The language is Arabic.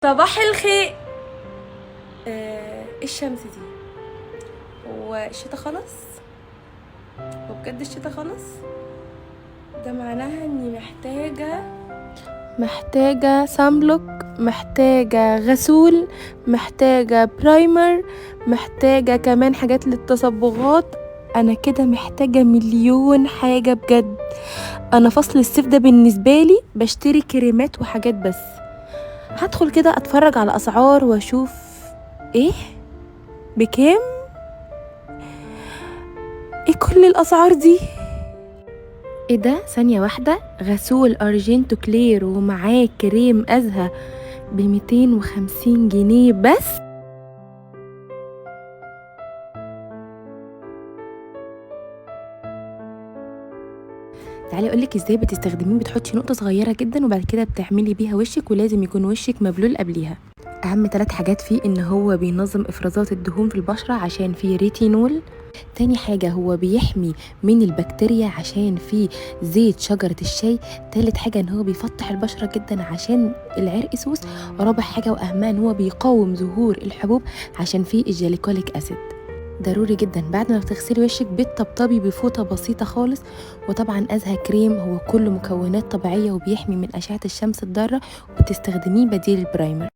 صباح الخير. ايه الشمس دي؟ هو الشتا خلص؟ هو بجد الشتا خلص؟ ده معناها اني محتاجة ساملوك، محتاجة غسول، محتاجة برايمر، محتاجة كمان حاجات للتصبغات. انا كده محتاجة مليون حاجة بجد. انا فصل الصيف ده بالنسبة لي بشتري كريمات وحاجات بس. هدخل كده اتفرج على اسعار واشوف ايه بكام. ايه كل الاسعار دي؟ ايه ده؟ ثانية واحدة، غسول ارجنتو كلير ومعاه كريم ازهى ب250 جنيه بس. تعالي اقولك ازاي بتستخدميه. بتحطي نقطة صغيرة جدا وبعد كده بتعملي بيها وشك، ولازم يكون وشك مبلول قبليها. اهم 3 حاجات فيه ان هو بينظم افرازات الدهون في البشرة عشان فيه ريتينول. تاني حاجة هو بيحمي من البكتيريا عشان فيه زيت شجرة الشاي. تالت حاجة ان هو بيفتح البشرة جدا عشان العرق سوس. رابع حاجة واهمها ان هو بيقاوم ظهور الحبوب عشان فيه الجليكوليك اسيد. ضروري جدا بعد ما بتغسلي وشك بتطبطبي بفوطة بسيطة خالص. وطبعا ازهى كريم هو كله مكونات طبيعية وبيحمي من اشعة الشمس الضارة، وبتستخدميه بديل البرايمر.